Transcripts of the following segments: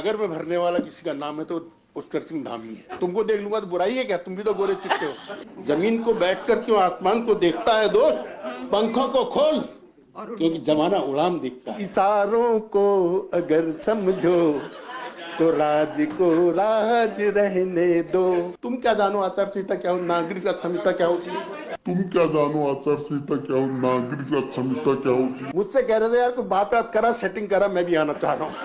गागर में भरने वाला किसी का नाम है तो पुष्कर सिंह धामी है। तुमको देख लूंगा तो बुराई है क्या? तुम भी तो गोरे चिट्टे हो। जमीन को बैठकर क्यों आसमान को देखता है दोस्त, पंखों को खोल क्योंकि जमाना उड़ान दिखता है। इशारों को अगर समझो तो राज को राज रहने दो। तुम क्या जानो आचार संहिता क्या हो, नागरिक संहिता क्या होती है? तुम क्या जानो आचार संहिता क्या हो, नागरिक संहिता क्या होती है? मुझसे कह रहे थे यार कोई बात करा, सेटिंग करा, मैं भी आना चाह रहा हूँ।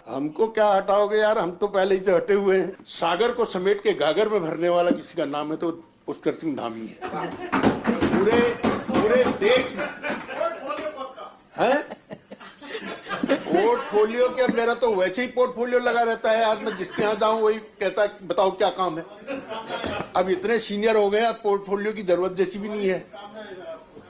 हमको क्या हटाओगे यार, हम तो पहले ही से हटे हुए हैं। सागर को समेट के गागर में भरने वाला किसी का नाम है तो पुष्कर सिंह धामी है। पूरे देश में है पोर्टफोलियो के। मेरा तो वैसे ही पोर्टफोलियो लगा रहता है यार, मैं जिसके यहाँ जाऊं वही कहता है बताओ क्या काम है। अब इतने सीनियर हो गए, अब पोर्टफोलियो की जरूरत जैसी भी नहीं है।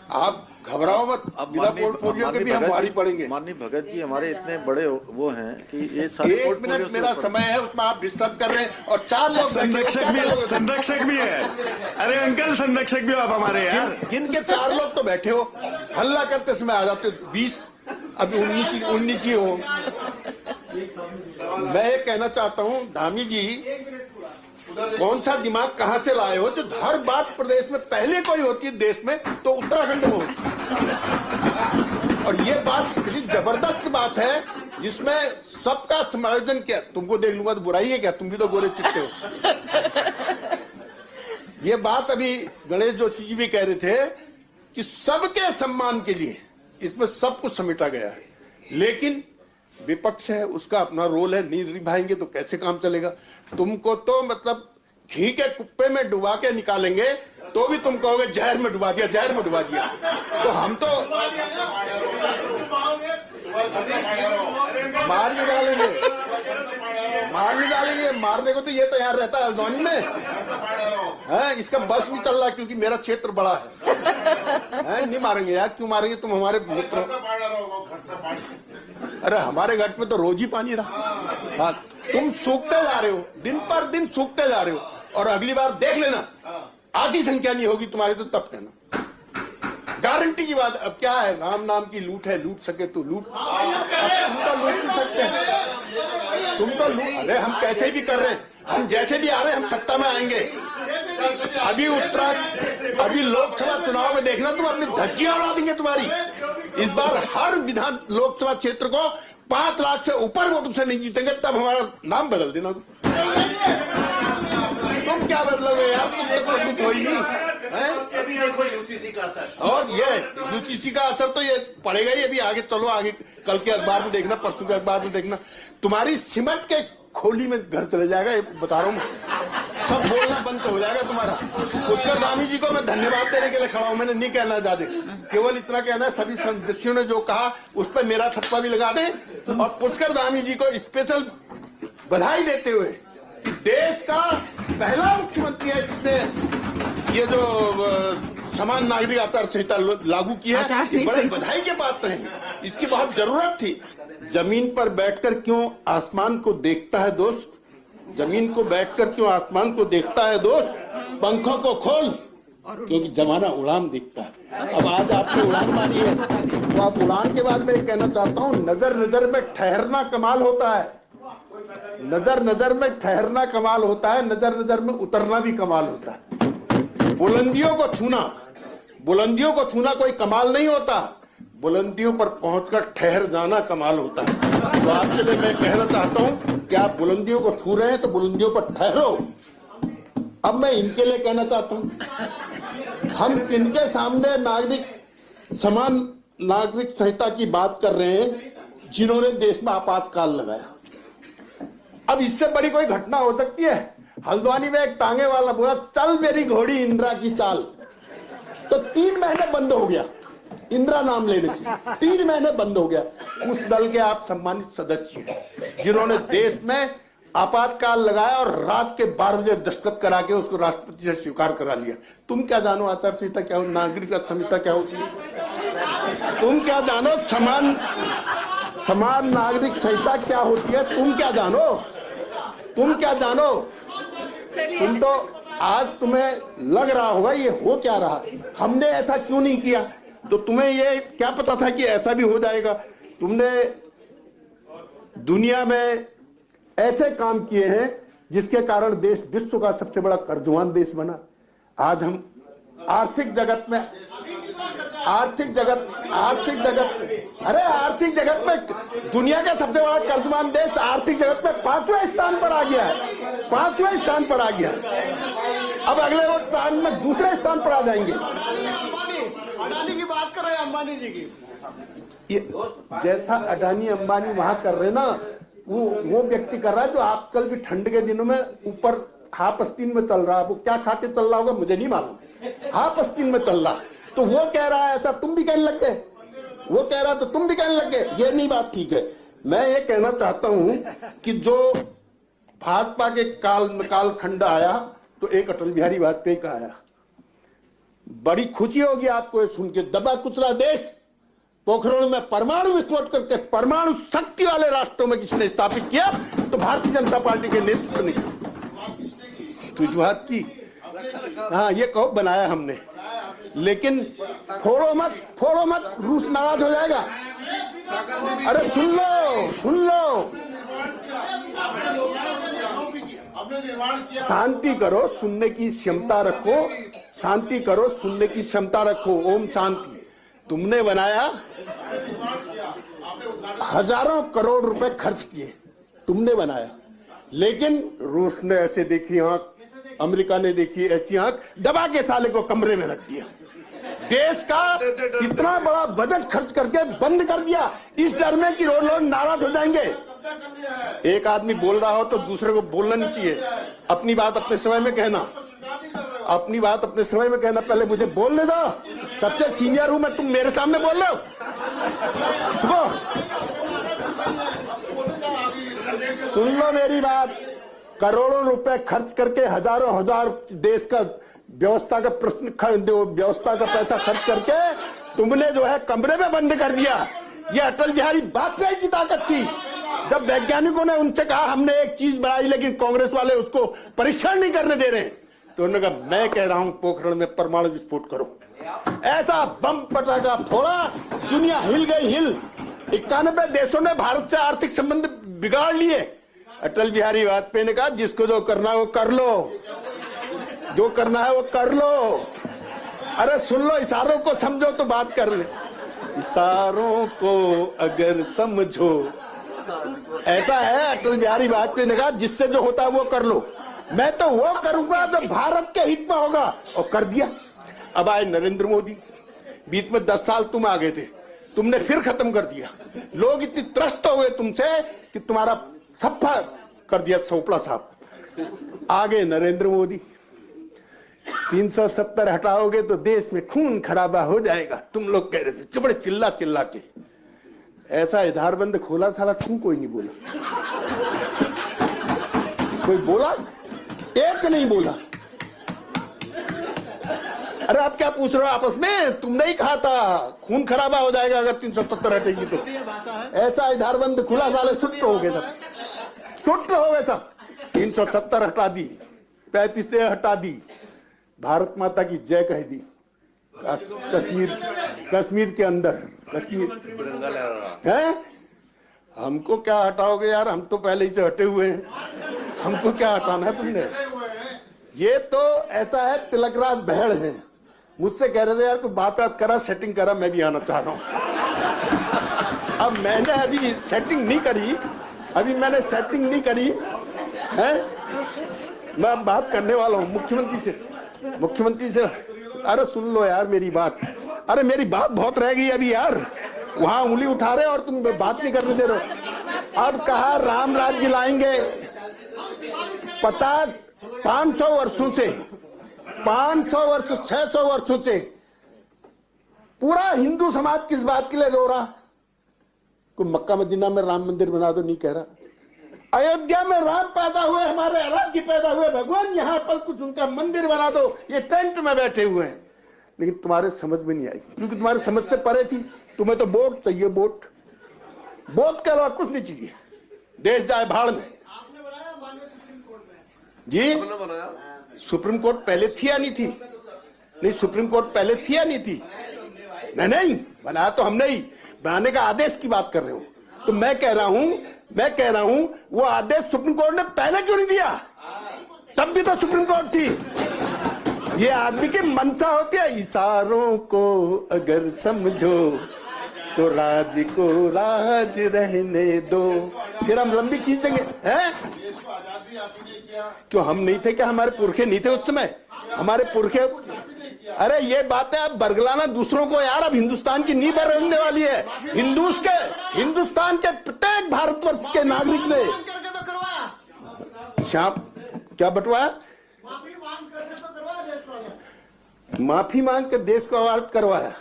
आप घबराओ मत, अब बिना पोर्टफोलियो के भी हम भारी पड़ेंगे। माननीय भगत जी हमारे इतने बड़े वो हैं कि ये सारे एक मिनट मेरा समय है, उसमें आप डिस्टर्ब कर रहे हैं। और 4 लोग संरक्षक भी है। अरे अंकल संरक्षक भी हो आप हमारे यार। जिनके 4 लोग तो बैठे हो, हल्ला करते समय आ जाते हो 20, अभी 19 ही हो। मैं ये कहना चाहता हूँ धामी जी, कौन सा दिमाग कहां से लाए हो जो हर बात प्रदेश में पहले कोई होती है देश में तो उत्तराखंड में होती। और ये बात इतनी जबरदस्त बात है जिसमें सबका समायोजन किया। तुमको देख लूंगा तो बुराई है क्या? तुम भी तो गोरे चिट्टे हो। ये बात अभी गणेश जोशी जी भी कह रहे थे कि सबके सम्मान के लिए इसमें सब कुछ समेटा गया है, लेकिन विपक्ष है, उसका अपना रोल है, नहीं निभाएंगे तो कैसे काम चलेगा। तुमको तो मतलब घी के कुप्पे में डुबा के निकालेंगे तो भी तुम कहोगे जहर में डुबा दिया, जहर में डुबा दिया। तो हम तो मार निकालेंगे, मारने को तो ये तैयार रहता है हल्द्वानी में है। इसका बस नहीं चल रहा क्योंकि मेरा क्षेत्र बड़ा है। नहीं मारेंगे यार, क्यों मारेंगे? तुम हमारे मित्र। अरे हमारे घाट में तो रोज ही पानी रहा। हाँ, तुम सूखते जा रहे हो, दिन पर दिन सूखते जा रहे हो। और अगली बार देख लेना आधी संख्या नहीं होगी तुम्हारी तो तब कहना, गारंटी की बात। अब क्या है, राम नाम की लूट है, लूट सके तो लूट। तुम तो लूट नहीं सकते, तुम तो लूट। अरे हम कैसे भी कर रहे हैं, हम जैसे भी आ रहे हैं हम सत्ता में आएंगे। अभी लोकसभा चुनाव में देखना, तुम अपनी धज्जियां उड़ा देंगे तुम्हारी। इस बार हर विधान लोकसभा क्षेत्र को 5 लाख से ऊपर वोटों से नहीं जीतेंगे, तब हमारा नाम बदल देना। तुम क्या बदलोगे यार, तुम तो कुछ हो ही नहीं है। देखो यूसीसी का असर, और ये यूसीसी का असर तो ये पड़ेगा ही। अभी आगे चलो, आगे कल के अखबार में देखना, परसों के अखबार में देखना, तुम्हारी सिमट के खोली में घर चले जाएगा, ये बता रहा हूँ। सब बोलना बंद हो जाएगा तुम्हारा। पुष्कर धामी जी को मैं धन्यवाद देने के लिए खड़ा हूँ, मैंने नहीं कहना ज्यादा, केवल इतना कहना है सभी सदस्यों ने जो कहा उस पर मेरा ठप्पा भी लगा दें। और पुष्कर धामी जी को स्पेशल बधाई देते हुए कि देश का पहला मुख्यमंत्री है जिसने ये जो समान नागरिक आचार संहिता लागू की है, ये बड़े बधाई के पात्र हैं। इसकी बहुत जरूरत थी। जमीन पर बैठकर क्यों आसमान को देखता है दोस्त, जमीन को बैठकर क्यों आसमान को देखता है दोस्त, पंखों को खोल क्योंकि जमाना उड़ान दिखता है। अब आज आपने उड़ान मारी है तो आप उड़ान के बाद मैं कहना चाहता हूँ, नजर नजर में ठहरना कमाल होता है, नजर नजर में ठहरना कमाल होता है, नजर नजर में उतरना भी कमाल होता है। बुलंदियों को छूना कोई कमाल नहीं होता, बुलंदियों पर पहुंचकर ठहर जाना कमाल होता है। तो आपके लिए मैं कहना चाहता हूं कि आप बुलंदियों को छू रहे हैं तो बुलंदियों पर ठहरो। अब मैं इनके लिए कहना चाहता हूं, हम किनके सामने समान नागरिक संहिता की बात कर रहे हैं, जिन्होंने देश में आपातकाल लगाया। अब इससे बड़ी कोई घटना हो सकती है? हल्द्वानी में एक टांगे वाला बोला चल मेरी घोड़ी इंदिरा की चाल, तो 3 महीने बंद हो गया। इंदिरा नाम लेने से 3 महीने बंद हो गया। उस दल के आप सम्मानित सदस्य हैं जिन्होंने देश में आपातकाल लगाया और रात के 12 बजे दस्तखत करा के उसको राष्ट्रपति से स्वीकार करा लिया। तुम क्या जानो आचार संहिता क्या हो, नागरिक संहिता क्या होती है? तुम क्या जानो समान नागरिक संहिता क्या होती है? तुम क्या जानो? तुम तो आज तुम्हें लग रहा होगा ये हो क्या रहा, हमने ऐसा क्यों नहीं किया, तो तुम्हें ये क्या पता था कि ऐसा भी हो जाएगा? तुमने दुनिया में ऐसे काम किए हैं जिसके कारण देश विश्व का सबसे बड़ा कर्जवान देश बना। आज हम आर्थिक जगत में दुनिया का सबसे बड़ा कर्जवान देश आर्थिक जगत में 5वें स्थान पर आ गया है। 5वें स्थान पर आ गया। अब अगले वो स्थान में दूसरे स्थान पर आ जाएंगे। अडानी की बात कर रहे हैं, अंबानी जी की। ये जैसा अडानी अंबानी वहां कर रहे ना, वो व्यक्ति कर रहा है जो आजकल भी ठंड के दिनों में ऊपर हाफ आस्तीन में चल रहा है। वो क्या खा के चल रहा होगा मुझे नहीं मालूम, हाफ आस्तीन में चल रहा। तो वो कह रहा है ऐसा, तुम भी कहने लग गए। वो कह रहा तो तुम भी कहने लग गए। ये नहीं बात ठीक है। मैं ये कहना चाहता हूं कि जो भाजपा के कालखंड आया तो एक अटल बिहारी वाजपेयी का आया। बड़ी खुशी होगी आपको ये सुन के। दबा कुचला देश पोखरण में परमाणु विस्फोट करके परमाणु शक्ति वाले राष्ट्रों में किसने स्थापित किया? तो भारतीय जनता पार्टी के नेतृत्व ने की। हाँ, ये कहो बनाया हमने, लेकिन फोड़ो मत, रूस नाराज हो जाएगा। अरे सुन लो, शांति करो, सुनने की क्षमता रखो। शांति करो, सुनने की क्षमता रखो। ओम शांति। तुमने बनाया, हजारों करोड़ रुपए खर्च किए, तुमने बनाया, लेकिन रूस ने ऐसे देखी आंख, अमेरिका ने देखी ऐसी आंख, दबा के साले को कमरे में रख दिया। देश का इतना बड़ा बजट खर्च करके बंद कर दिया, इस डर में कि लोग नाराज हो जाएंगे। एक आदमी बोल रहा हो तो दूसरे को बोलना नहीं चाहिए। अपनी बात अपने समय में कहना, अपनी बात अपने समय में कहना। पहले मुझे बोलने दो, सबसे सीनियर हूं मैं, तुम मेरे सामने बोल रहे हो। सुन लो मेरी बात। करोड़ों रुपए खर्च करके हजार देश का व्यवस्था का व्यवस्था का पैसा खर्च करके तुमने जो है कमरे में बंद कर दिया। ये अटल बिहारी वाजपेयी की ताकत थी। जब वैज्ञानिकों ने उनसे कहा हमने एक चीज बनाई, लेकिन कांग्रेस वाले उसको परीक्षण नहीं करने दे रहे, तो उन्होंने कहा मैं कह रहा हूं पोखरण में परमाणु विस्फोट करो। ऐसा बम पटाखा फोड़ा, दुनिया हिल गई। 91 देशों ने भारत से आर्थिक संबंध बिगाड़ लिए। अटल बिहारी वाजपेयी ने कहा जिसको जो करना है वो कर लो, जो करना है वो कर लो। अरे सुन लो, इशारों को समझो तो बात कर ले। इशारों को अगर समझो, ऐसा है। अटल बिहारी वाजपेयी ने कहा जिससे जो होता है वो कर लो। मैं तो वो करूंगा जो भारत के हित में होगा, और कर दिया। अब आए नरेंद्र मोदी। बीच में 10 साल तुम आ गए थे, तुमने फिर खत्म कर दिया। लोग इतने त्रस्त हो गए तुमसे कि तुम्हारा सफा कर दिया, सोपड़ा साहब। आगे नरेंद्र मोदी। 370 हटाओगे तो देश में खून खराबा हो जाएगा, तुम लोग कह रहे थे, चबड़े चिल्ला के। ऐसा आधारबंद खोला, साला क्यों कोई नहीं बोला? कोई बोला? एक नहीं बोला। अरे आप क्या पूछ रहे हो आपस में? तुमने ही कहा था खून खराबा हो जाएगा अगर 370 हटेगी तो। ऐसा आधारबंद खुला, साले सुट्ट हो गए सब, सुट्ट हो गए सब। 370 हटा दी, 35 से हटा दी, भारत माता की जय कह दी। कश्मीर के अंदर है। हमको क्या हटाओगे यार, हम तो पहले ही से हटे हुए हैं। हमको क्या हटाना है तुमने? ये तो ऐसा है, तिलकराज बहड़ है। मुझसे कह रहे थे यार तू बात करा, सेटिंग करा, मैं भी आना चाह रहा हूं। अब मैंने अभी सेटिंग नहीं करी, है। मैं अब बात करने वाला हूं मुख्यमंत्री से। अरे सुन लो यार मेरी बात। अरे मेरी बात बहुत रह गई अभी यार। वहां उंगली उठा रहे और तुम बात नहीं करने दे रहे हो। अब कहा राम राज्य लाएंगे। 500 वर्षों से, 600 वर्षों से पूरा हिंदू समाज किस बात के लिए रो रहा? कोई मक्का मदीना में राम मंदिर बना दो नहीं कह रहा। अयोध्या में राम पैदा हुए, हमारे आराध्य पैदा हुए भगवान, यहाँ पर कुछ उनका मंदिर बना दो। ये टेंट में बैठे हुए हैं, लेकिन तुम्हारे समझ में नहीं आई, क्योंकि तुम्हारी समझ से परे थी। तुम्हें तो वोट चाहिए, वोट के अलावा कुछ नहीं चाहिए। देश जाए भाड़ में। जी सुप्रीम कोर्ट पहले थी या नहीं थी? नहीं, सुप्रीम कोर्ट पहले थी या नहीं थी? नहीं, बनाया तो हमने ही। बनाने का आदेश की बात कर रहे हो। तो मैं कह रहा हूं मैं कह रहा हूं वो आदेश सुप्रीम कोर्ट ने पहले क्यों नहीं दिया? तब भी तो सुप्रीम कोर्ट थी। ये आदमी की मंशा होती है, इशारों को अगर समझो तो राज को राज रहने दो, फिर हम लंबी खींच देंगे। हैं? क्यों हम नहीं थे क्या? हमारे पुरखे नहीं थे उस समय? हमारे पुरखे, अरे ये बातें अब बरगलाना दूसरों को यार। अब हिंदुस्तान की नींव बरगलने वाली है। हिंदुस्तान के प्रत्येक भारतवर्ष के नागरिक ने करके तो करवाया, शाम क्या बंटवाया? माफी मांग करके तो करवाया देश को आजाद। माफी मांग के देश को आजाद करवाया।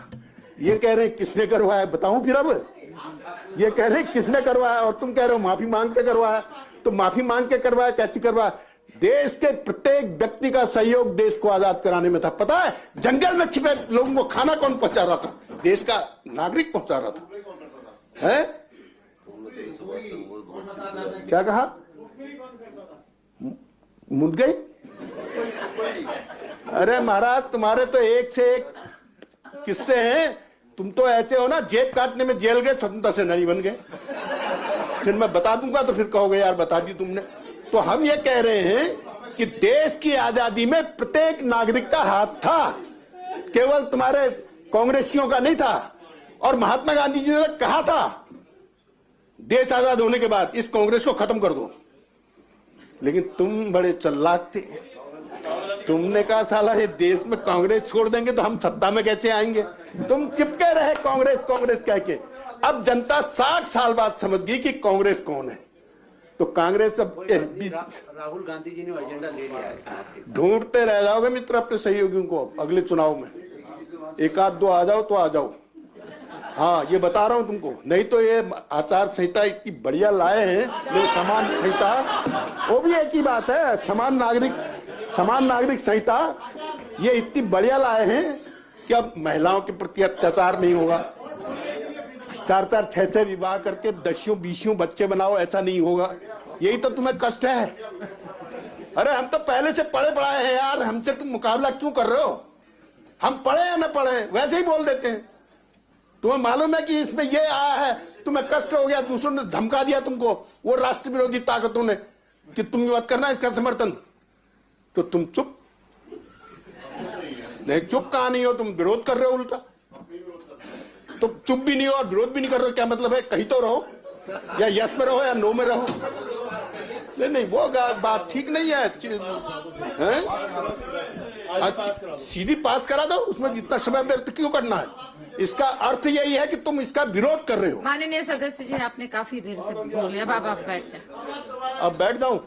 ये कह रहे हैं किसने करवाया? बताऊं फिर अब? ये कह रहे हैं किसने करवाया और तुम कह रहे हो माफी मांग के करवाया। तो माफी मांग के करवाया, कैसे करवाया? देश के प्रत्येक व्यक्ति का सहयोग देश को आजाद कराने में था। पता है जंगल में छिपे लोगों को खाना कौन पहुंचा रहा था? देश का नागरिक पहुंचा रहा था। है क्या कहा? मुड़ गई? अरे महाराज तुम्हारे तो एक से एक किस्से हैं। तुम तो ऐसे हो ना, जेब काटने में जेल गए, स्वतंत्रता सेनानी बन गए। फिर मैं बता दूंगा तो फिर कहोगे यार बता दी तुमने। तो हम ये कह रहे हैं कि देश की आजादी में प्रत्येक नागरिक का हाथ था, केवल तुम्हारे कांग्रेसियों का नहीं था। और महात्मा गांधी जी ने कहा था देश आजाद होने के बाद इस कांग्रेस को खत्म कर दो, लेकिन तुम बड़े चालाक थे। तुमने कहा साला ये देश में कांग्रेस छोड़ देंगे तो हम सत्ता में कैसे आएंगे? तुम चिपके रहे कांग्रेस कांग्रेस कह के। अब जनता 60 साल बाद समझ गई कि कांग्रेस कौन है। तो कांग्रेस अब राहुल गांधी जी ने एजेंडा ले लिया है। ढूंढते रह जाओगे मित्र अपने सहयोगियों को अगले चुनाव में। एक आध दो आ जाओ तो आ जाओ। हाँ ये बता रहा हूं तुमको, नहीं तो ये आचार संहिता इतनी बढ़िया लाए हैं, ये समान संहिता, वो भी एक ही बात है। समान नागरिक संहिता ये इतनी बढ़िया लाए हैं कि अब महिलाओं के प्रति अत्याचार नहीं होगा। 4-4, 6-6 विवाह करके 10-20 बच्चे बनाओ, ऐसा नहीं होगा। यही तो तुम्हें कष्ट है। अरे हम तो पहले से पढ़े पढ़ाए हैं यार, हमसे तुम मुकाबला क्यों कर रहे हो? हम पढ़े या न पढ़े वैसे ही बोल देते हैं। तुम्हें मालूम है कि इसमें ये आया है, तुम्हें कष्ट हो गया, दूसरों ने धमका दिया तुमको, वो राष्ट्र विरोधी ताकतों ने, कि तुम मत करना इसका समर्थन, तो तुम चुप। नहीं चुप कहां नहीं हो, तुम विरोध कर रहे हो उल्टा। तो चुप भी नहीं हो और विरोध भी नहीं कर रहे हो, क्या मतलब है? कहीं तो रहो, या यस में रहो या नो में रहो। नहीं वो बात ठीक नहीं है, हैं? सीधी पास करा दो, उसमें इतना समय व्यर्थ क्यों करना है? इसका अर्थ यही है कि तुम इसका विरोध कर रहे हो। माननीय सदस्य जी आपने काफी देर से बोले, अब आप बैठ जाओ। अब बैठ जाऊं?